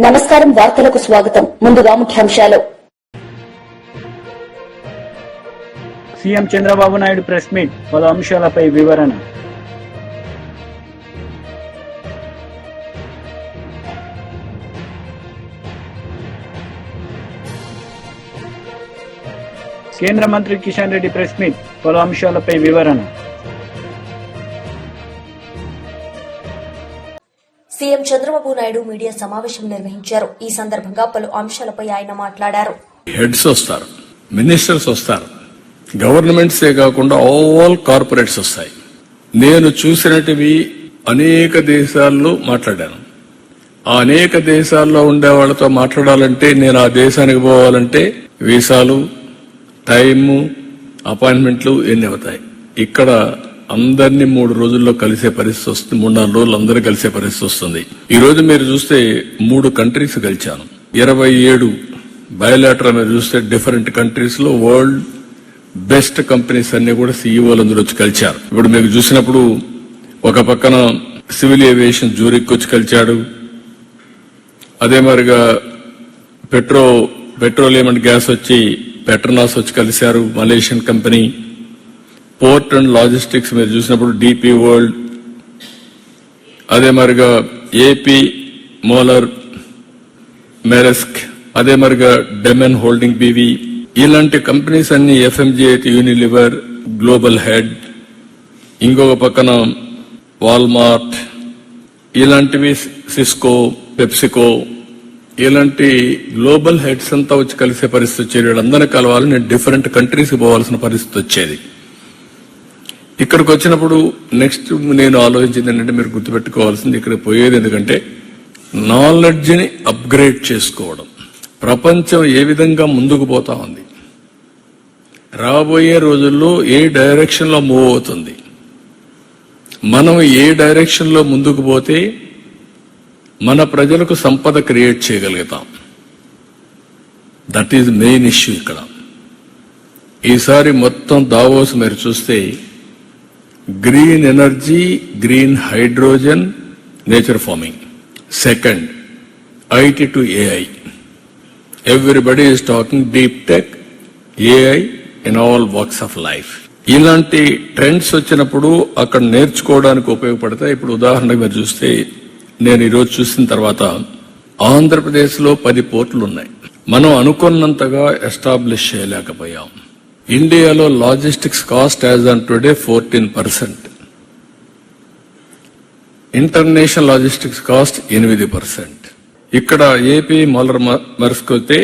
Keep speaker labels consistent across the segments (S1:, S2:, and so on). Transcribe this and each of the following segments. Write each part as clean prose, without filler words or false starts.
S1: నమస్కారం, వార్తలకు స్వాగతం. ముందుగా ముఖ్యాంశాలు.
S2: CM Chandrababu Naidu press meet, పలు అంశాలపై వివరణ. కేంద్ర మంత్రి కిషన్ రెడ్డి ప్రెస్ మీట్, పలు అంశాలపై వివరణ.
S3: సీఎం చంద్రబాబు నాయుడు మీడియా సమావేశం నిర్వహించారు. ఈ సందర్భంగా పలు అంశాలపై ఆయన మాట్లాడారు.
S4: హెడ్స్ వస్తారు, మినిస్టర్స్ వస్తారు, గవర్నమెంట్సే కాకుండా ఆల్ కార్పొరేట్స్ వస్తాయి. నేను చూసినటివి అనేక దేశాల్లో మాట్లాడాను. ఆ అనేక దేశాల్లో ఉండే వాళ్ళతో మాట్లాడాలంటే, నేను ఆ దేశానికి పోవాలంటే వీసాలు, టైము, అపాయింట్మెంట్లు ఎన్ని అవుతాయి. ఇక్కడ అందరినీ 3 రోజుల్లో కలిసే పరిస్థితి వస్తుంది. 3-4 రోజులు అందరూ కలిసే పరిస్థితి వస్తుంది. ఈ రోజు మీరు చూస్తే 3 కంట్రీస్ కలిచాను. 27 బయోలాటరల్ మీరు చూస్తే డిఫరెంట్ కంట్రీస్ లో వరల్డ్ బెస్ట్ కంపెనీస్ అన్ని కూడా సీఈఓలు అందరూ వచ్చి కలిచారు. ఇప్పుడు మీకు చూసినప్పుడు ఒక పక్కన సివిల్ ఏవియేషన్ జూరిక్ వచ్చి కలిచాడు. అదే మరిగా పెట్రోలియం అండ్ గ్యాస్ వచ్చి పెట్రోనాస్ వచ్చి కలిశారు, Malaysian company. Port and logistics మీరు చూసినప్పుడు డిపి వరల్డ్, అదే మరిగా ఏపీ మోలర్, మెరస్క్, అదే మరిగా డెమెన్ హోల్డింగ్ బీవీ, ఇలాంటి కంపెనీస్ అన్ని, ఎఫ్ఎంజీ, యూనిలివర్, గ్లోబల్ హెడ్, ఇంకొక పక్కన వాల్మార్ట్, ఇలాంటివి సిస్కో, పెప్సికో, ఇలాంటి గ్లోబల్ హెడ్స్ అంతా వచ్చి కలిసే పరిస్థితి వచ్చేది. వీళ్ళందరినీ కలవాలి, నేను డిఫరెంట్ కంట్రీస్ పోవాల్సిన పరిస్థితి వచ్చేది. ఇక్కడికి వచ్చినప్పుడు నెక్స్ట్ నేను ఆలోచించింది ఏంటంటే, మీరు గుర్తుపెట్టుకోవాల్సింది, ఇక్కడ పోయేది ఎందుకంటే నాలెడ్జ్ ని అప్గ్రేడ్ చేసుకోవడం. ప్రపంచం ఏ విధంగా ముందుకు పోతా ఉంది, రాబోయే రోజుల్లో ఏ డైరెక్షన్ లో మూవ్ అవుతుంది, మనం ఏ డైరెక్షన్ లో ముందుకు పోతే మన ప్రజలకు సంపద క్రియేట్ చేయగలుగుతాం. దట్ ఈజ్ మెయిన్ ఇష్యూ ఇక్కడ. ఈసారి మొత్తం దావోస్ మీరు చూస్తే green energy, green hydrogen, nature farming. Second, IT to AI. Everybody is talking deep tech, AI in all walks of life. ఇలాంటి ట్రెండ్స్ వచ్చినప్పుడు అక్కడ నేర్చుకోవడానికి ఉపయోగపడతాయి. ఇప్పుడు ఉదాహరణకు మీరు చూస్తే, నేను ఈరోజు చూసిన తర్వాత ఆంధ్రప్రదేశ్ లో 10 పోర్టులు ఉన్నాయి. మనం అనుకున్నంతగా ఎస్టాబ్లిష్ చేయలేకపోయాం. ఇండియాలో logistics cost as on today 14%, international logistics cost 8%. ఇక్కడ ఏపీ మోలర్ మెరస్క్ అయితే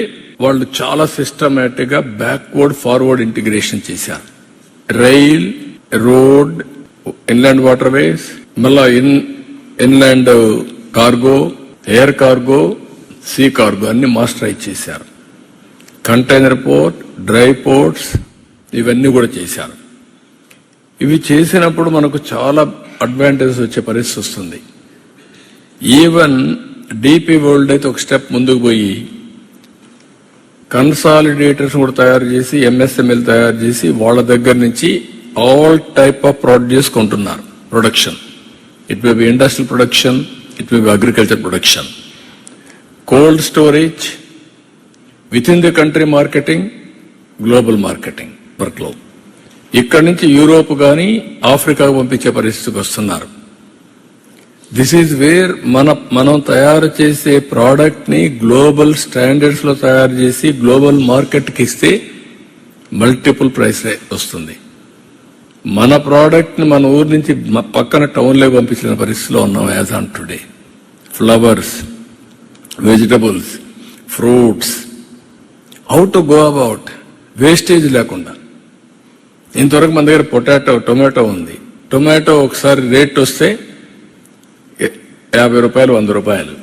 S4: వాళ్ళు చాలా సిస్టమేటిక్ గా బ్యాక్వర్డ్ ఫార్వర్డ్ ఇంటిగ్రేషన్ చేశారు. Rail, road, inland water ways, మళ్ళా inland cargo, air cargo, sea cargo అన్ని మాస్టరైజ్ చేశారు. కంటైనర్ పోర్ట్, డ్రై పోర్ట్స్, ఇవన్నీ కూడా చేశారు. ఇవి చేసినప్పుడు మనకు చాలా అడ్వాంటేజెస్ వచ్చే పరిస్థితి వస్తుంది. ఈవెన్ డిపి వరల్డ్ అయితే ఒక స్టెప్ ముందుకు పోయి కన్సాలిడేటర్స్ కూడా తయారు చేసి, ఎంఎస్ఎంఎల్ తయారు చేసి, వాళ్ళ దగ్గర నుంచి ఆల్ టైప్ ఆఫ్ ప్రొడ్యూస్ కొంటున్నారు. Production, it may be industrial production, it may be agriculture production, cold storage, with in the country marketing, global marketing వర్క్లో. ఇక్కడి నుంచి యూరోప్ గాని ఆఫ్రికాకు పంపించే పరిస్థితికి వస్తున్నారు. దిస్ ఈజ్ వేర్ మనం తయారు చేసే ప్రోడక్ట్ ని గ్లోబల్ స్టాండర్డ్స్ లో తయారు చేసి గ్లోబల్ మార్కెట్ కి ఇస్తే మల్టిపుల్ ప్రైస్ వస్తుంది. మన ప్రోడక్ట్ ని మన ఊరు నుంచి పక్కన టౌన్ లో పంపించిన పరిస్థితిలో ఉన్నాం as on today. Flowers, vegetables, fruits, how to go about wastage లేకుండా. ఇంతవరకు మన దగ్గర టొమాటో ఉంది. టొమాటో ఒకసారి రేట్ వస్తే 50 రూపాయలు, 100 రూపాయలు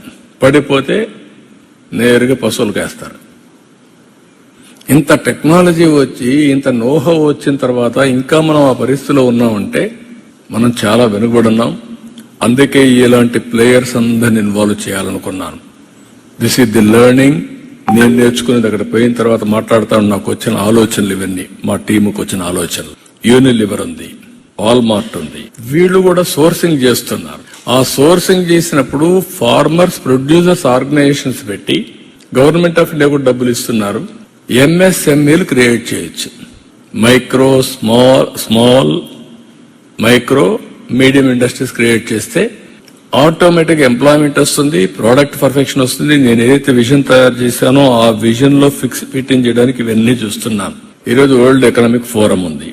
S4: పడిపోతే నేరుగా పశువులకు వేస్తారు. ఇంత టెక్నాలజీ వచ్చి, ఇంత నోహో వచ్చిన తర్వాత ఇంకా మనం ఆ పరిస్థితిలో ఉన్నామంటే మనం చాలా వెనుకబడున్నాం. అందుకే ఇలాంటి ప్లేయర్స్ అందరిని ఇన్వాల్వ్ చేయాలనుకున్నాను. This is the learning. నేను నేర్చుకునేది అక్కడ పోయిన తర్వాత మాట్లాడతాను. నాకు వచ్చిన ఆలోచనలు ఇవన్నీ, మా టీముకు వచ్చిన ఆలోచనలు. యూనిలివర్ ఉంది, వాల్మార్ట్ ఉంది, వీళ్ళు కూడా సోర్సింగ్ చేస్తున్నారు. ఆ సోర్సింగ్ చేసినప్పుడు ఫార్మర్స్ ప్రొడ్యూసర్స్ ఆర్గనైజేషన్స్ పెట్టి గవర్నమెంట్ ఆఫ్ ఇండియా కూడా డబ్బులు ఇస్తున్నారు. ఎంఎస్ఎంఈలు క్రియేట్ చేయొచ్చు. Micro small micro medium industries create చేస్తే ఆటోమేటిక్ ఎంప్లాయ్మెంట్ వస్తుంది, ప్రోడక్ట్ పర్ఫెక్షన్ వస్తుంది. నేను ఏదైతే విజన్ తయారు చేశానో ఆ విజన్ లో ఫిట్టింగ్ చేయడానికి ఇవన్నీ చూస్తున్నాను. ఈరోజు వరల్డ్ ఎకనామిక్ ఫోరం ఉంది,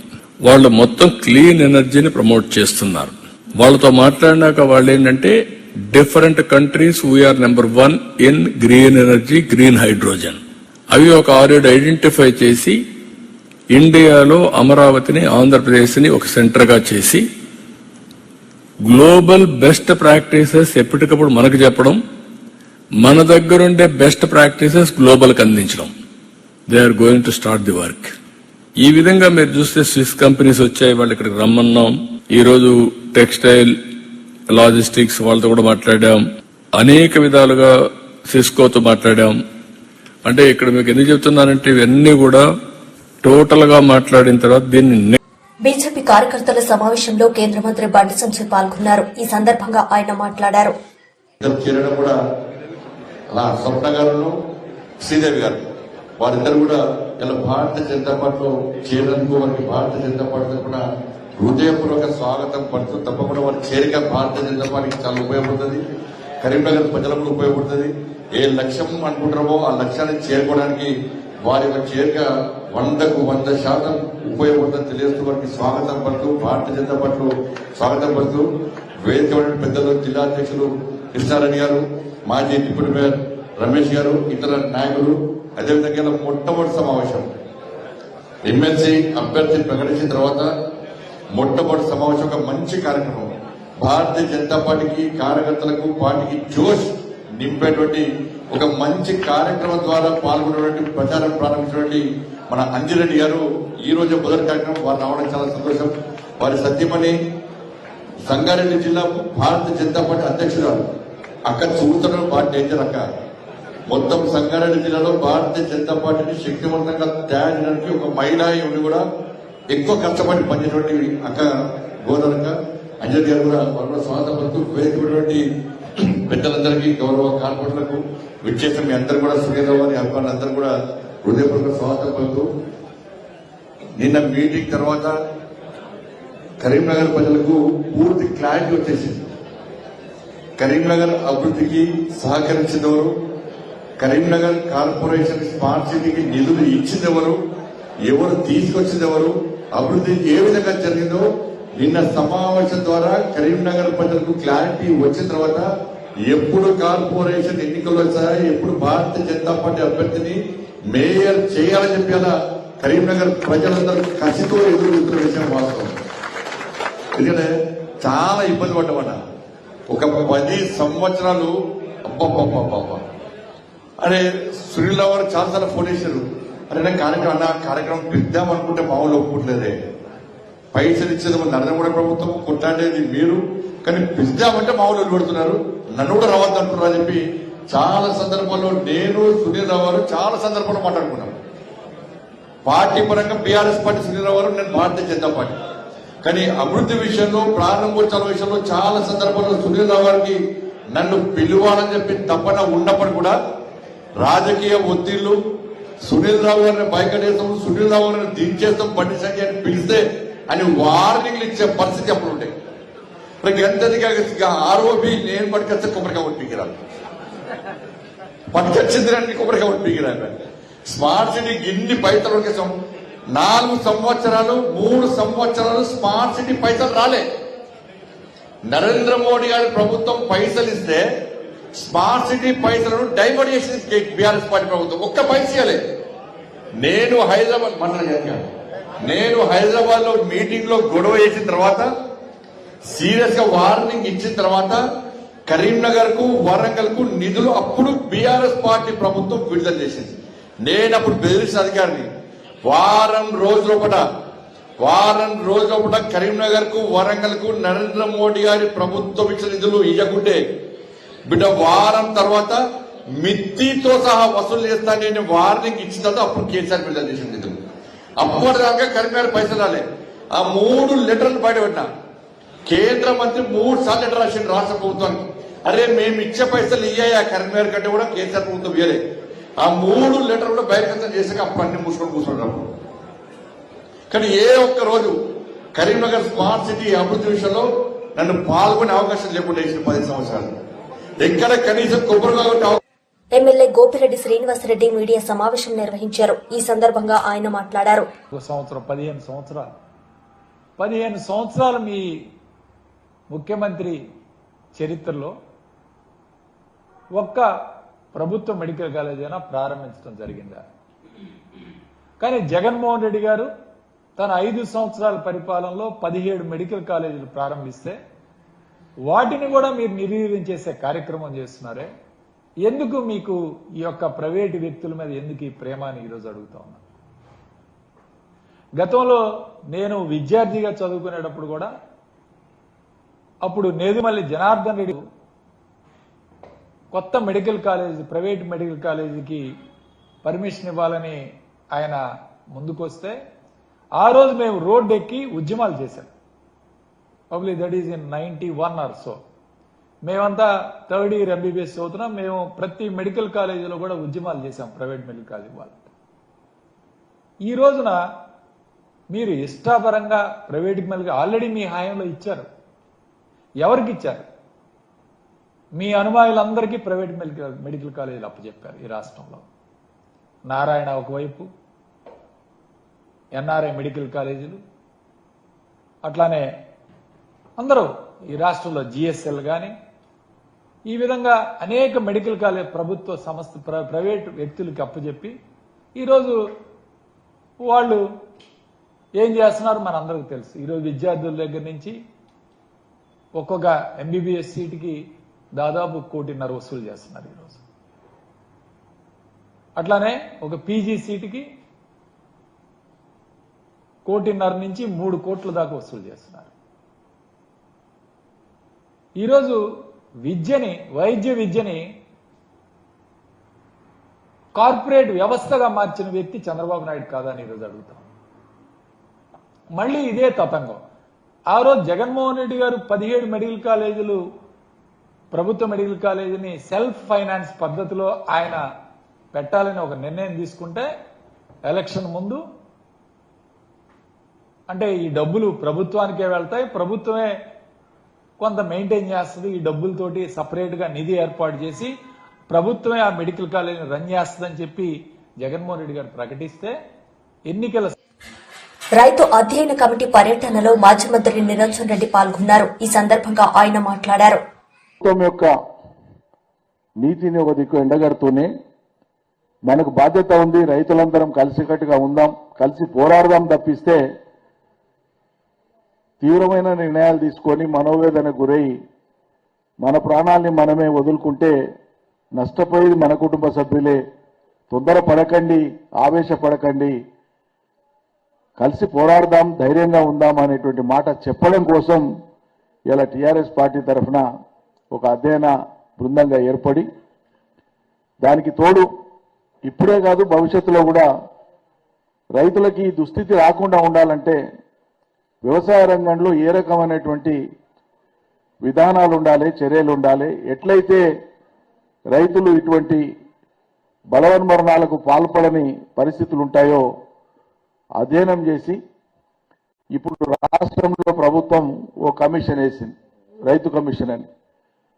S4: వాళ్ళు మొత్తం క్లీన్ ఎనర్జీని ప్రమోట్ చేస్తున్నారు. వాళ్ళతో మాట్లాడినాక వాళ్ళు ఏంటంటే different countries we are number 1 in green energy, green hydrogen. అవి ఒక 6-7 ఐడెంటిఫై చేసి ఇండియాలో అమరావతిని, ఆంధ్రప్రదేశ్ ని ఒక సెంటర్ గా చేసి గ్లోబల్ బెస్ట్ ప్రాక్టీసెస్ ఎప్పటికప్పుడు మనకు చెప్పడం, మన దగ్గరుండే బెస్ట్ ప్రాక్టీసెస్ గ్లోబల్ కి అందించడం. They are going to start the work. ఈ విధంగా మీరు చూస్తే స్విస్ కంపెనీస్ వచ్చాయి, వాళ్ళు ఇక్కడికి రమ్మన్నాం. ఈ రోజు టెక్స్టైల్, లాజిస్టిక్స్ వాళ్ళతో కూడా మాట్లాడాం. అనేక విధాలుగా సిస్కోతో మాట్లాడాం. అంటే ఇక్కడ మీకు ఎందుకు చెప్తున్నానంటే ఇవన్నీ కూడా టోటల్ గా మాట్లాడిన తర్వాత దీన్ని
S3: బీజేపీ కార్యకర్తల సమావేశంలో కేంద్ర మంత్రి బండి సంజయ్ పాల్గొన్నారు. ఈ సందర్భంగా ఆయన మాట్లాడారు.
S5: చేరడం కూడా అలా స్వప్న గారు, శ్రీదేవి గారు వారిద్దరు కూడా ఇలా భారతీయ జనతా పార్టీలో చేరేందుకు వారికి భారతీయ జనతా పార్టీ కూడా హృదయపూర్వక స్వాగతం పడుతూ తప్పకుండా వారి చేరిక భారతీయ జనతా పార్టీకి చాలా ఉపయోగపడుతుంది. కరీంనగర్ ప్రజలకు కూడా ఉపయోగపడుతుంది. ఏ లక్ష్యం అనుకుంటారో ఆ లక్ష్యాన్ని చేరుకోవడానికి వారి యొక్క చేరిక 100కు 100% ఉపయోగపడుతుందని తెలియజేస్తూ వారికి స్వాగతం పడుతూ భారతీయ జనతా పార్టీలో స్వాగతం పడుతూ వేదిక పెద్దలు, జిల్లా అధ్యక్షులు కృష్ణారెడ్డి గారు, మాజీ డిప్యూటీ మేయర్ రమేష్ గారు, ఇతర నాయకులు, అదేవిధంగా మొట్టమొదటి సమావేశం ఎమ్మెల్సీ అభ్యర్థి ప్రకటించిన తర్వాత మొట్టమొదటి సమావేశం ఒక మంచి కార్యక్రమం. భారతీయ జనతా పార్టీకి, కార్యకర్తలకు, పార్టీకి జోష్ నింపేటువంటి ఒక మంచి కార్యక్రమం ద్వారా పాల్గొనేటువంటి ప్రచారం ప్రారంభించినటువంటి మన అంజిరెడ్డి గారు ఈ రోజు మొదటి కార్యక్రమం వారు రావడం చాలా సంతోషం. వారి సత్యమణి సంగారెడ్డి జిల్లా భారతీయ జనతా పార్టీ అధ్యక్షురాలు అక్క చూడటం బాగా డేంజర్ అక్క. మొత్తం సంగారెడ్డి జిల్లాలో భారతీయ జనతా పార్టీని శక్తివంతంగా తయారు చేయడానికి ఒక మహిళా ఉండి కూడా ఎక్కువ కష్టపడి పనిచేటువంటి అక్క గోదరక్క అంజలి గారు కూడా వారు స్వాగతపడుతూ వేదికటువంటి పెద్దలందరికీ, గౌరవ కార్పొరేటర్లకు విచ్చేసిన మీ అందరూ కూడా సునీరావు గారి అభిమానులందరూ కూడా హృదయపూర్వక స్వాగతం పలుకుతూ నిన్న మీటింగ్ తర్వాత కరీంనగర్ ప్రజలకు పూర్తి క్లారిటీ వచ్చేసింది. కరీంనగర్ అభివృద్ధికి సహకరించినవారు, కరీంనగర్ కార్పొరేషన్ స్మార్ట్ సిటీకి నిధులు ఇచ్చిందెవరు, ఎవరు తీసుకొచ్చిందెవరు, అభివృద్ధి ఏ విధంగా జరిగిందో నిన్న సమావేశం ద్వారా కరీంనగర్ ప్రజలకు క్లారిటీ వచ్చిన తర్వాత ఎప్పుడు కార్పొరేషన్ ఎన్నికలు వచ్చాయి, ఎప్పుడు భారతీయ జనతా పార్టీ అభ్యర్థిని మేయర్ చేయాలని చెప్పి అలా కరీంనగర్ ప్రజలందరూ కసితో ఎదురు విషయం వాస్తవం. ఎందుకంటే చాలా ఇబ్బంది పడ్డమాట. ఒక 10 సంవత్సరాలు అబ్బా అరే సునీల్ రావు గారు చాలాసార్లు ఫోన్ చేశారు. అరే నా కార్యక్రమం పెద్దాం అనుకుంటే మామూలు ఒప్పుకోవట్లేదే, పైసలు ఇచ్చేది నరేంద్ర మోడీ ప్రభుత్వం, కొట్లాడేది మీరు, కానీ పిలుద్దామంటే మామూలు పెడుతున్నారు, నన్ను కూడా రావద్దు అంటున్నారు అని చెప్పి చాలా సందర్భాల్లో నేను సునీల్ రావు గారు చాలా సందర్భాల్లో మాట్లాడుకున్నాం. పార్టీ పరంగా బీఆర్ఎస్ పార్టీ సునీల్ రావు గారు, నేను భారతీయ జనతా పార్టీ. కానీ అభివృద్ధి విషయంలో, ప్రారంభోత్సవాల విషయంలో చాలా సందర్భాల్లో సునీల్ రావు గారికి నన్ను పిలువాలని చెప్పి తప్పన ఉన్నప్పుడు కూడా రాజకీయ ఒత్తిళ్లు, సునీల్ రావు గారిని బయటేస్తాం, సునీల్ రావు గారిని దించేస్తాం, బండి సంజయ్ అని పిలిస్తే అని వార్నింగ్లు ఇచ్చే పరిస్థితి అప్పుడు ఉంటాయి. ఎంతదిగా ఆరోపి నేను పట్టుకొస్తే కొబ్బరికాయ ఒట్టికిరాను, పట్టుకొచ్చింది కొబ్బరికాయ ఒట్టికిరాను. స్మార్ట్ సిటీకి ఇన్ని పైసలు ఒకేసాం. 4 సంవత్సరాలు 3 సంవత్సరాలు స్మార్ట్ సిటీ పైసలు రాలే. నరేంద్ర మోడీ గారి ప్రభుత్వం పైసలు ఇస్తే స్మార్ట్ సిటీ పైసలను డైవర్ట్ చేసింది బీఆర్ఎస్ పార్టీ ప్రభుత్వం. ఒక్క పైస ఇవ్వలే. నేను హైదరాబాద్ లో మీటింగ్ లో గొడవ చేసిన తర్వాత, సీరియస్ గా వార్నింగ్ ఇచ్చిన తర్వాత కరీంనగర్ కు, వరంగల్ కు నిధులు అప్పుడు బీఆర్ఎస్ పార్టీ ప్రభుత్వం విడుదల చేసింది. నేను అప్పుడు బెదిరించిన అధికారిని వారం రోజుల కరీంనగర్ కు, వరంగల్ కు నరేంద్ర మోడీ గారి ప్రభుత్వం ఇచ్చిన నిధులు ఇవ్వకుంటే బిడ్డ వారం తర్వాత మిత్తితో సహా వసూలు చేస్తా నేను వార్నింగ్ ఇచ్చిన తర్వాత అప్పుడు కేసీఆర్ విడుదల చేసిన నిధులు. అప్పటిదాకా కరీంనగర్ పైసలు రాలే. ఆ 3 లెటర్లు బయట పెట్టినా. కేంద్ర మంత్రి 3 సార్లు లెటర్ రాసిండు రాష్ట్ర ప్రభుత్వానికి. అరే మేము ఇచ్చే పైసలు ఇయ్యా కరీంనగర్ కంటే కూడా కేసీఆర్ ప్రభుత్వం ఇయ్యలే. ఆ 3 లెటర్ కూడా బహిర్గతం చేసాక అప్పటిని మూసుకొని కూర్చుంటారు. కానీ ఏ ఒక్క రోజు కరీంనగర్ స్మార్ట్ సిటీ అభివృద్ధి విషయంలో నన్ను పాల్గొనే అవకాశం లేకుండా 10 సంవత్సరాలు ఎక్కడ కనీసం కొబ్బరిగా.
S3: ఎమ్మెల్యే గోపిరెడ్డి శ్రీనివాసరెడ్డి మీడియా సమావేశం నిర్వహించారు. ఈ సందర్భంగా ఆయన మాట్లాడారు.
S6: 15 సంవత్సరాలు మీ ముఖ్యమంత్రి చరిత్రలో ఒక్క ప్రభుత్వ మెడికల్ కాలేజ్ అయినా ప్రారంభించడం జరిగిందా? కానీ జగన్మోహన్ రెడ్డి గారు తన 5 సంవత్సరాల పరిపాలనలో 17 మెడికల్ కాలేజీలు ప్రారంభిస్తే వాటిని కూడా మీరు నిర్వీర్యం చేసే కార్యక్రమం చేస్తున్నారే. ఎందుకు మీకు ఈ యొక్క ప్రైవేటు వ్యక్తుల మీద ఎందుకు ఈ ప్రేమ అని ఈరోజు అడుగుతా ఉన్నా. గతంలో నేను విద్యార్థిగా చదువుకునేటప్పుడు కూడా అప్పుడు నేదుమల్లి జనార్దన్ రెడ్డి కొత్త మెడికల్ కాలేజ్ ప్రైవేట్ మెడికల్ కాలేజీకి పర్మిషన్ ఇవ్వాలని ఆయన ముందుకొస్తే ఆ రోజు మేము రోడ్డు ఎక్కి ఉద్యమాలు చేశాం. Public that is in 91 or so. మేమంతా 3rd ఇయర్ ఎంబీబీఎస్ చదువుతున్నాం. మేము ప్రతి మెడికల్ కాలేజీలో కూడా ఉద్యమాలు చేశాం ప్రైవేట్ మెడికల్ కాలేజీ వాళ్ళకి. ఈ రోజున మీరు ఇష్టాపరంగా ప్రైవేట్ మెడికల్ ఆల్రెడీ మీ హాయంలో ఇచ్చారు. ఎవరికి ఇచ్చారు? మీ అనుమానులందరికీ ప్రైవేట్ మెడికల్ కాలేజీలు అప్పచెప్పారు ఈ రాష్ట్రంలో. నారాయణ ఒకవైపు, ఎన్ఆర్ఐ మెడికల్ కాలేజీలు, అట్లానే అందరూ ఈ రాష్ట్రంలో జిఎస్ఎల్ కానీ ఈ విధంగా అనేక మెడికల్ కాలేజ్ ప్రభుత్వ సంస్థ ప్రైవేట్ వ్యక్తులకి అప్పచెప్పి ఈరోజు వాళ్ళు ఏం చేస్తున్నారు మనందరికీ తెలుసు. ఈరోజు విద్యార్థుల దగ్గర నుంచి ఒక్కొక్క ఎంబీబీఎస్ సీటుకి దాదాపు 1.5 కోటి వసూలు చేస్తున్నారు ఈరోజు. అట్లానే ఒక పీజీ సీటుకి 1.5 కోటి నుంచి 3 కోట్ల దాకా వసూలు చేస్తున్నారు. ఈరోజు విద్యని, వైద్య విద్యని కార్పొరేట్ వ్యవస్థగా మార్చిన వ్యక్తి చంద్రబాబు నాయుడు కాదా అని ఈరోజు అడుగుతాం. మళ్ళీ ఇదే తతంగం. ఆ రోజు జగన్మోహన్ రెడ్డి గారు 17 మెడికల్ కాలేజీలు ప్రభుత్వ మెడికల్ కాలేజీని సెల్ఫ్ ఫైనాన్స్ పద్ధతిలో ఆయన పెట్టాలని ఒక నిర్ణయం తీసుకుంటే ఎలక్షన్ ముందు అంటే ఈ డబ్బులు ప్రభుత్వానికే వెళ్తాయి, ప్రభుత్వమే కొంత మెయింటైన్ చేస్తుంది, ఈ డబ్బులతోటి సపరేట్ గా నిధి ఏర్పాటు చేసి ప్రభుత్వమే ఆ మెడికల్ కాలేజీని రన్ చేస్తుందని చెప్పి జగన్మోహన్ రెడ్డి గారు ప్రకటిస్తే ఎన్నికల
S3: రైతు అధ్యయన కమిటీ పర్యటనలో మాజీ మంత్రి నిరంజన్ రెడ్డి పాల్గొన్నారు. ఈ సందర్భంగా ఆయన మాట్లాడారు.
S7: ప్రభుత్వం యొక్క నీతిని ఒక దిక్కు ఎండగడుతూనే మనకు బాధ్యత ఉంది, రైతులందరం కలిసికట్టుగా ఉందాం, కలిసి పోరాడదాం తప్పిస్తే తీవ్రమైన నిర్ణయాలు తీసుకొని మనోవేదన గురై మన ప్రాణాల్ని మనమే వదులుకుంటే నష్టపోయేది మన కుటుంబ సభ్యులే. తొందరపడకండి, ఆవేశపడకండి, కలిసి పోరాడదాం, ధైర్యంగా ఉందాం అనేటువంటి మాట చెప్పడం కోసం ఇలా టీఆర్ఎస్ పార్టీ తరఫున ఒక అధ్యయన బృందంగా ఏర్పడి దానికి తోడు ఇప్పుడే కాదు భవిష్యత్తులో కూడా రైతులకి ఈ దుస్థితి రాకుండా ఉండాలంటే వ్యవసాయ రంగంలో ఏ రకమైనటువంటి విధానాలు ఉండాలి, చర్యలు ఉండాలి, ఎట్లయితే రైతులు ఇటువంటి బలవన్మరణాలకు పాల్పడని పరిస్థితులు ఉంటాయో అధ్యయనం చేసి ఇప్పుడు రాష్ట్రంలో ప్రభుత్వం ఓ కమిషన్ వేసింది, రైతు కమిషన్ అని.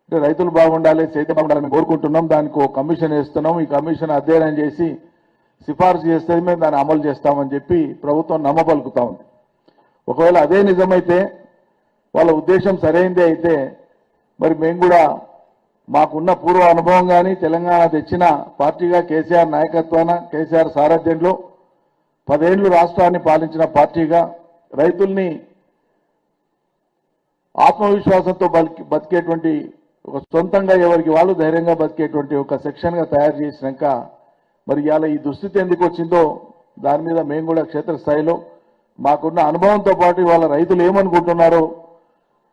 S7: అంటే రైతులు బాగుండాలి, సేద్యం బాగుండాలని కోరుకుంటున్నాం, దానికి ఓ కమిషన్ వేస్తున్నాం. ఈ కమిషన్ అధ్యయనం చేసి సిఫార్సు చేస్తే మేము దాన్ని అమలు చేస్తామని చెప్పి ప్రభుత్వం నమ్మబలుకుతా ఉంది. ఒకవేళ అదే నిజమైతే, వాళ్ళ ఉద్దేశం సరైనదే అయితే మరి మేము కూడా మాకున్న పూర్వ అనుభవం కానీ తెలంగాణ తెచ్చిన పార్టీగా కేసీఆర్ నాయకత్వాన, కేసీఆర్ సారథ్యంలో 10 ఏళ్లు రాష్ట్రాన్ని పాలించిన పార్టీగా రైతుల్ని ఆత్మవిశ్వాసంతో బతికేటువంటి ఒక సొంతంగా ఎవరికి వాళ్ళు ధైర్యంగా బతికేటువంటి ఒక సెక్షన్గా తయారు చేసినాక మరి ఇవాళ ఈ దుస్థితి ఎందుకు వచ్చిందో దాని మీద మేము కూడా క్షేత్రస్థాయిలో మాకున్న అనుభవంతో పాటు ఇవాళ రైతులు ఏమనుకుంటున్నారో,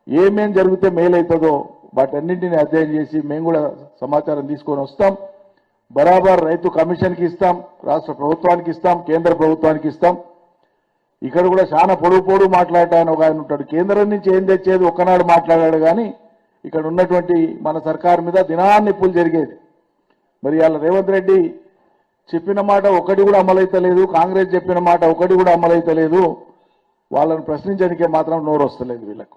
S7: ఏమేం జరిగితే మేలవుతుందో వాటన్నింటినీ అధ్యయనం చేసి మేము కూడా సమాచారం తీసుకొని వస్తాం. బరాబర్ రైతు కమిషన్కి ఇస్తాం, రాష్ట్ర ప్రభుత్వానికి ఇస్తాం, కేంద్ర ప్రభుత్వానికి ఇస్తాం. ఇక్కడ కూడా చాలా పొడుగు మాట్లాడటాను ఒక ఆయన ఉంటాడు. కేంద్రం నుంచి ఏం తెచ్చేది ఒక్కనాడు మాట్లాడాడు కానీ ఇక్కడ ఉన్నటువంటి మన సర్కారు మీద దినాన్ని నిప్పులు జరిగేది. మరి వాళ్ళ రేవంత్ రెడ్డి చెప్పిన మాట ఒకటి కూడా అమలైతలేదు, కాంగ్రెస్ చెప్పిన మాట ఒకటి కూడా అమలైతలేదు. వాళ్ళని ప్రశ్నించడానికే మాత్రం నోరు వస్తలేదు వీళ్ళకు,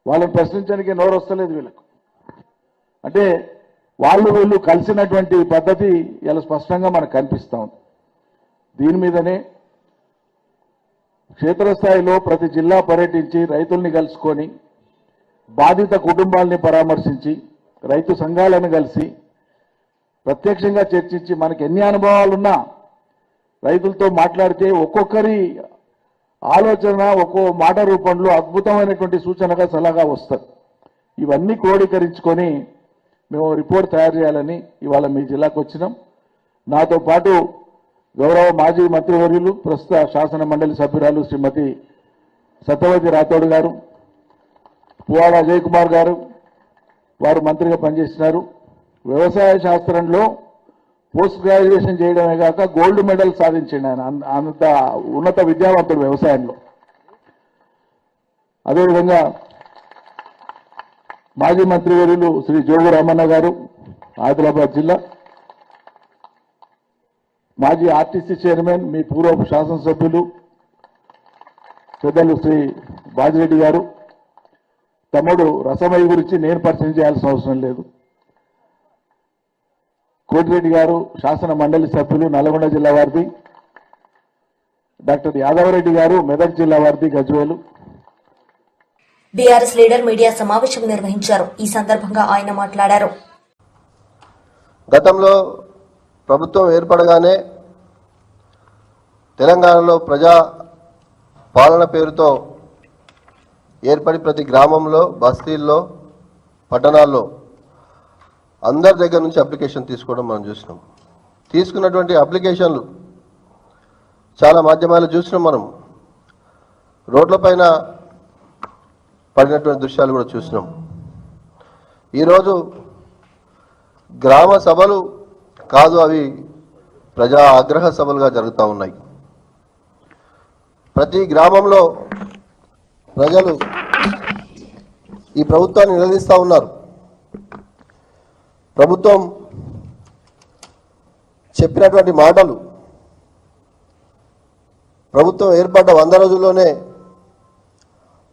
S7: వాళ్ళని ప్రశ్నించడానికే నోరు వస్తలేదు వీళ్ళకు. అంటే వాళ్ళు వీళ్ళు కలిసినటువంటి పద్ధతి ఇలా స్పష్టంగా మనకు కనిపిస్తూ ఉంది. దీని మీదనే క్షేత్రస్థాయిలో ప్రతి జిల్లా పర్యటించి రైతుల్ని కలుసుకొని బాధిత కుటుంబాలని పరామర్శించి రైతు సంఘాలను కలిసి ప్రత్యక్షంగా చర్చించి మనకి ఎన్ని అనుభవాలున్నా రైతులతో మాట్లాడితే ఒక్కొక్కరి ఆలోచన ఒక్కో మాట రూపంలో అద్భుతమైనటువంటి సూచనగా సలహా వస్తుంది. ఇవన్నీ క్రోడీకరించుకొని మేము రిపోర్ట్ తయారు చేయాలని ఇవాళ మీ జిల్లాకు వచ్చినాం. నాతో పాటు గౌరవ మాజీ మంత్రివర్యులు ప్రస్తుత శాసన మండలి సభ్యురాలు శ్రీమతి సత్యవతి రాథోడ్ గారు, పువ్వాడ అజయ్ కుమార్ గారు, వారు మంత్రిగా పనిచేస్తున్నారు. వ్యవసాయ శాస్త్రంలో పోస్ట్ గ్రాడ్యుయేషన్ చేయడమే కాక గోల్డ్ మెడల్ సాధించింది ఆయన. అంత ఉన్నత విద్యావంతుడు వ్యవసాయంలో. అదేవిధంగా మాజీ మంత్రివర్యులు శ్రీ జోగు రామన్న గారు, ఆదిలాబాద్ జిల్లా మాజీ ఆర్టీసీ చైర్మన్, మీ పూర్వ శాసనసభ్యులు పెద్దలు శ్రీ బాజిరెడ్డి గారు. తమ్ముడు రసమయ్య గురించి నేను పరిచయం చేయాల్సిన అవసరం లేదు. కోటిరెడ్డి గారు శాసన మండలి సభ్యులు, నల్గొండ జిల్లా వారిది. డాక్టర్ యాదవరెడ్డి గారు మెదక్ జిల్లా వారిది, గజ్వేలు.
S3: బీఆర్ఎస్ లీడర్ మీడియా సమావేశం నిర్వహించారు. ఈ సందర్భంగా ఆయన మాట్లాడారు.
S8: గతంలో ప్రభుత్వం ఏర్పడగానే తెలంగాణలో ప్రజా పాలన పేరుతో ఏర్పడి ప్రతి గ్రామంలో, బస్తీల్లో, పట్టణాల్లో అందరి దగ్గర నుంచి అప్లికేషన్ తీసుకోవడం మనం చూసినాం. తీసుకున్నటువంటి అప్లికేషన్లు చాలా మాధ్యమాలు చూసినాం. మనం రోడ్లపైన పడినటువంటి దృశ్యాలు కూడా చూసినాం. ఈరోజు గ్రామ సభలు కాదు, అవి ప్రజా ఆగ్రహ సభలుగా జరుగుతూ ఉన్నాయి. ప్రతి గ్రామంలో ప్రజలు ఈ ప్రభుత్వాన్ని నిలదీస్తూ ఉన్నారు. ప్రభుత్వం చెప్పినటువంటి మాటలు, ప్రభుత్వం ఏర్పడ్డ 100 రోజుల్లోనే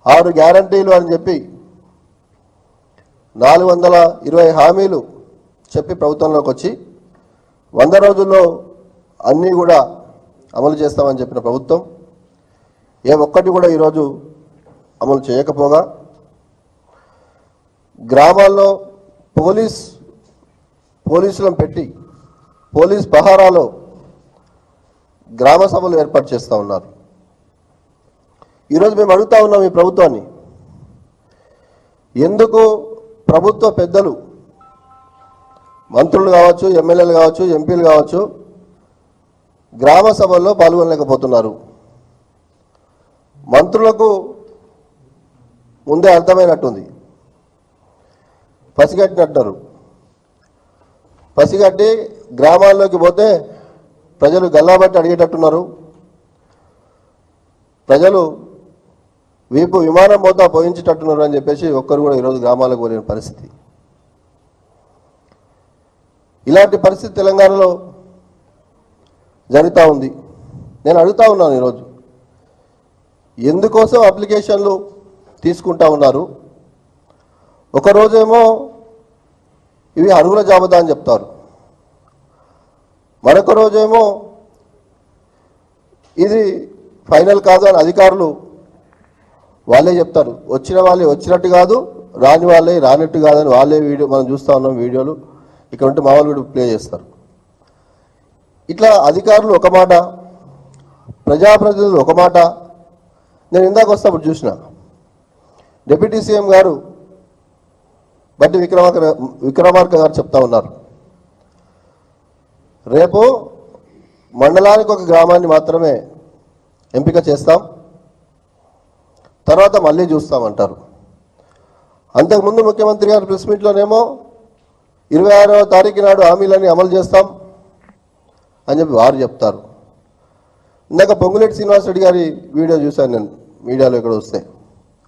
S8: 6 గ్యారంటీలు అని చెప్పి 420 హామీలు చెప్పి ప్రభుత్వంలోకి వచ్చి 100 రోజుల్లో అన్నీ కూడా అమలు చేస్తామని చెప్పిన ప్రభుత్వం ఏ ఒక్కటి కూడా ఈరోజు అమలు చేయకపోగా, గ్రామాల్లో పోలీసులను పెట్టి పోలీస్ పహారాలో గ్రామ సభలు ఏర్పాటు చేస్తూ ఉన్నారు. ఈరోజు మేము అడుగుతా ఉన్నాం ఈ ప్రభుత్వాన్ని, ఎందుకు ప్రభుత్వ పెద్దలు, మంత్రులు కావచ్చు, ఎమ్మెల్యేలు కావచ్చు, ఎంపీలు కావచ్చు, గ్రామ సభల్లో పాల్గొనలేకపోతున్నారు? మంత్రులకు ముందే అర్థమైనట్టుంది, పసిగట్టినట్టున్నారు. పసిగట్టి గ్రామాల్లోకి పోతే ప్రజలు గల్లాబట్టి అడిగేటట్టున్నారు. ప్రజలు వీపు విమానం పోతా పోయించేటట్టున్నారు అని చెప్పేసి ఒక్కరు కూడా ఈరోజు గ్రామాలకు పోలేని పరిస్థితి. ఇలాంటి పరిస్థితి తెలంగాణలో జరుగుతూ ఉంది. నేను అడుగుతా ఉన్నాను ఈరోజు, ఎందుకోసం అప్లికేషన్లు తీసుకుంటా ఉన్నారు? ఒకరోజేమో ఇవి అర్హుల జాబితా అని చెప్తారు, మరొక రోజేమో ఇది ఫైనల్ కాదు అని అధికారులు వాళ్ళే చెప్తారు. వచ్చిన వాళ్ళే వచ్చినట్టు కాదు, రాని వాళ్ళే రానట్టు కాదని వాళ్ళే వీడియో మనం చూస్తూ ఉన్నాం. వీడియోలు ఇక్కడ ఉంటే మామూలు వీడియో ప్లే చేస్తారు. ఇట్లా అధికారులు ఒక మాట, ప్రజాప్రతినిధులు ఒక మాట. నేను ఇందాక వస్తాప్పుడు చూసిన డిప్యూటీ సీఎం గారు బట్టి విక్రమార్క గారు చెప్తా ఉన్నారు, రేపు మండలానికి ఒక గ్రామాన్ని మాత్రమే ఎంపిక చేస్తాం, తర్వాత మళ్ళీ చూస్తామంటారు. అంతకుముందు ముఖ్యమంత్రి గారు ప్రెస్ మీట్లోనేమో 26వ తారీఖు నాడు హామీలన్నీ అమలు చేస్తాం అని చెప్పి వారు చెప్తారు. ఇందాక పొంగులేటి శ్రీనివాస్ రెడ్డి గారి వీడియో చూశాను నేను మీడియాలో ఇక్కడ వస్తే.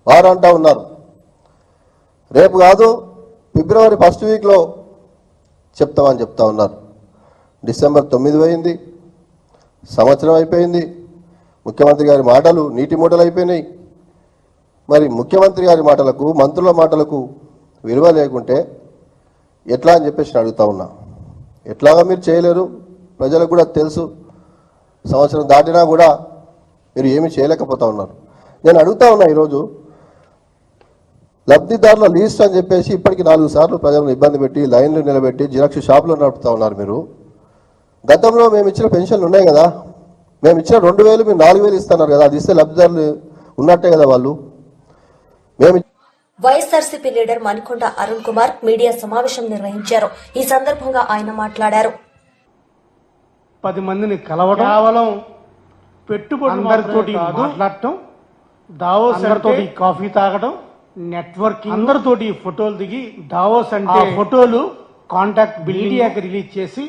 S8: వారు అంటా ఉన్నారు రేపు కాదు ఫిబ్రవరి 1st వీక్లో చెప్తామని చెప్తా ఉన్నారు. డిసెంబర్ 9 పోయింది, సంవత్సరం అయిపోయింది. ముఖ్యమంత్రి గారి మాటలు నీటి మూటలు అయిపోయినాయి. మరి ముఖ్యమంత్రి గారి మాటలకు మంత్రుల మాటలకు విలువ లేకుంటే ఎట్లా అని చెప్పేసి అడుగుతా ఉన్నా. ఎట్లాగా మీరు చేయలేరు, ప్రజలకు కూడా తెలుసు. సంవత్సరం దాటినా కూడా మీరు ఏమీ చేయలేకపోతా ఉన్నారు. నేను అడుగుతా ఉన్నా ఈరోజు లబ్ధిదారుల లిస్ట్ అని చెప్పేసి ఇప్పటికి 4 సార్లు ప్రజలను ఇబ్బంది పెట్టి లైన్లు నిలబెట్టి జిరాక్స్ షాపులు నడుపుతా ఉన్నారు మీరు. గతంలో మేము ఇచ్చిన పెన్షన్లు ఉన్నాయి కదా, మేము ఇచ్చిన 2000 మీరు 4000 ఇస్తున్నారు కదా, అది ఇస్తే లబ్ధిదారులు ఉన్నట్టే కదా వాళ్ళు. మేము
S3: వైఎస్ఆర్సీపీ లీడర్ మణికొండ అరుణ్ కుమార్ మీడియా సమావేశం నిర్వహించారు. ఈ సందర్భంగా ఆయన మాట్లాడారు.
S9: 10 మందిని కలవడం, కేవలం పెట్టుబడులతోటి మాట్లాడటం, దావోస్ అందరితోటి కాఫీ తాగడం, నెట్వర్కింగ్, అందరితోటి ఫోటోలు దిగి దావోస్ అంటే ఫోటోలు కాంటాక్ట్ మీడియాకి రిలీజ్ చేసి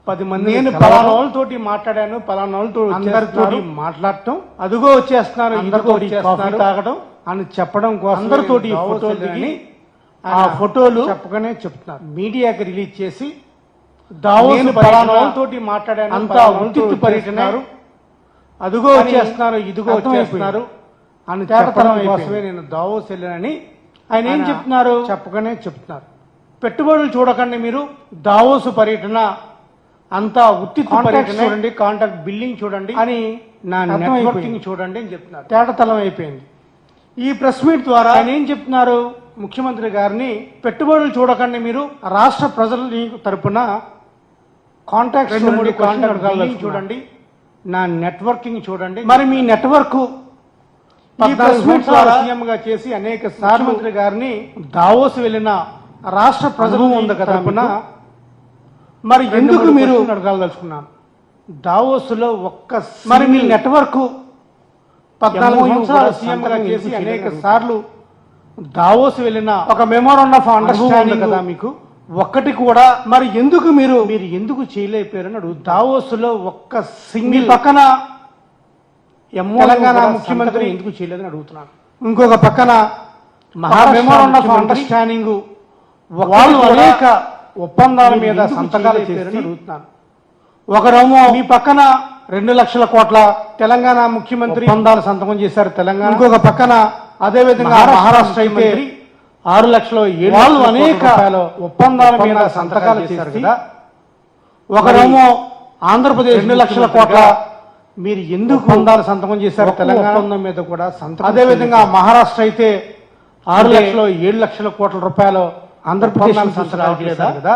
S9: 10 మంది నేను పలానా వాళ్ళతోటి మాట్లాడాను, పలానా వాళ్ళతో అందరితోటి మాట్లాడటం, అదిగో వచ్చేస్తున్నారు, అందరితోటి కాఫీ తాగడం అని చెప్పడం కోసం అందరితోటి ఫోటోలు దిగి ఆ ఫోటోలు చెప్పగానే చెప్తున్నారు. మీడియాకి రిలీజ్ చేసి దావోస్ పలానా వాళ్ళతోటి మాట్లాడాను, అంతా ఉత్తిత్తు పర్యటన, అదిగో వచ్చేస్తున్నారు, ఇదిగో వచ్చేస్తున్నారు అని చెప్పడం కోసమే నేను దావోస్ వెళ్ళానని ఆయన ఏం చెప్తున్నారు చెప్పగానే చెప్తున్నారు. పెట్టుబడులు చూడకండి మీరు, దావోస్ పర్యటన అంతా ఉత్తిత్తు పర్యటన చూడండి, కాంటాక్ట్ బిల్లింగ్ చూడండి అని, నా నెట్వర్కింగ్ చూడండి అని చెప్తున్నారు. తేటతలం అయిపోయింది. ఈ ప్రెస్ మీట్ ద్వారా ఆయన ఏం చెప్తున్నారు, ముఖ్యమంత్రి గారిని పెట్టుబడులు చూడకండి మీరు, రాష్ట్ర ప్రజల తరపున కాంటాక్ట్ చూడండి, కాంటాక్ట్ బిల్లింగ్ చూడండి, నా నెట్వర్కింగ్ చూడండి. మరి మీ నెట్వర్క్ సీఎంగా చేసి అనేక సార్లు మంత్రి గారిని దావోస్ వెళ్లిన రాష్ట్ర ప్రజలు ఉంది కదా, మరి ఎందుకు మీరు అడగాలదలుచుకున్నాను. దావోస్ లో మరి మీ నెట్వర్క్ 14 సంవత్సరాలు సీఎంగా చేసి అనేక సార్లు దావోస్ వెళ్లిన ఒక మెమోరాండం ఆఫ్ అండర్స్టాండింగ్ కదా మీకు, ఒక్కటి కూడా మరి ఎందుకు మీరు ఎందుకు చేయలేకపోయారని అడుగు. దావోస్ లో సింగిల్ పక్కన తెలంగాణ ముఖ్యమంత్రి ఎందుకు చేయలేదని అడుగుతున్నాను. ఇంకొక పక్కన మెమోరాండం ఆఫ్ అండర్స్టాండింగ్ వాళ్ళు అనేక ఒప్పందాల మీద సంతకాలు చేశారని అడుగుతున్నాను. ఒకరేమో మీ పక్కన 2 లక్షల కోట్ల తెలంగాణ ముఖ్యమంత్రి ఒప్పందాలు సంతకం చేశారు తెలంగాణ, ఇంకొక పక్కన అదే విధంగా మహారాష్ట్ర అయితే 6 లక్షల వాళ్ళు అనేక ఒప్పందాల మీద సంతకాలు చేశారు కదా. ఒకరేమో ఆంధ్రప్రదేశ్ 2 లక్షల కోట్ల మీరు ఎందుకు ఒప్పందాలు సంతకం చేశారు తెలంగాణ ఒప్పందం మీద కూడా సంతకం, అదే విధంగా మహారాష్ట్ర అయితే 6 లక్షల 7 లక్షల కోట్ల రూపాయలు ఆంధ్రప్రదేశ్ సంతకాలు చేశారు కదా.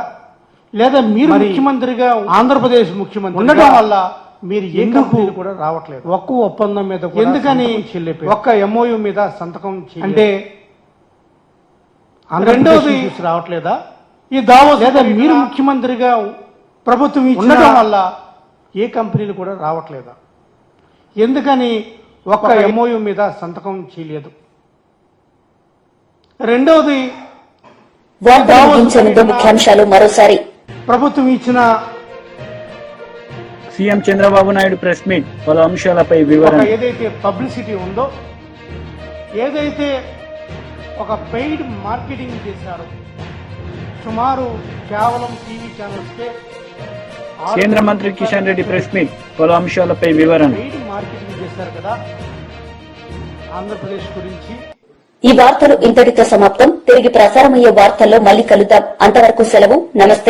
S9: లేదా మీరు ముఖ్యమంత్రిగా ఆంధ్రప్రదేశ్ ముఖ్యమంత్రి ఉండడం వల్ల మీరు ఎందుకు కూడా రావట్లేదు, ఒక్క ఒప్పందం మీద ఎందుకని ఒక్క ఎంఓయూ మీద సంతకం అంటే రెండోది రావట్లేదా ఈ దావోస్, లేదా మీరు ముఖ్యమంత్రిగా ప్రభుత్వం ఉండడం వల్ల ఏ కంపెనీలు కూడా రావట్లేదా, ఎందుకని ఒక్క ఎంఓయూ మీద సంతకం చేయలేదు. రెండోది
S1: వార్తలు ముగించే ముందు ముఖ్యాంశాలు మరోసారి.
S9: ప్రభుత్వం ఇచ్చిన
S2: CM Chandrababu Naidu press meet, పలు అంశాలపై వివరణ.
S9: ఏదైతే పబ్లిసిటీ ఉందో, ఏదైతే ఒక పెయిడ్ మార్కెటింగ్ చేశారో, సుమారు కేవలం టీవీ ఛానల్స్కే
S2: కేంద్ర మంత్రి కిషన్ రెడ్డి ప్రెస్ మీట్, పలు అంశాలపై వివరణ.
S9: పెయిడ్ మార్కెటింగ్ చేశారు కదా ఆంధ్రప్రదేశ్ గురించి.
S1: ఈ వార్తలు ఇంతటితో సమాప్తం. తిరిగి ప్రసారమయ్యే వార్తల్లో మళ్ళీ కలుద్దాం. అంతవరకు సెలవు. నమస్తే.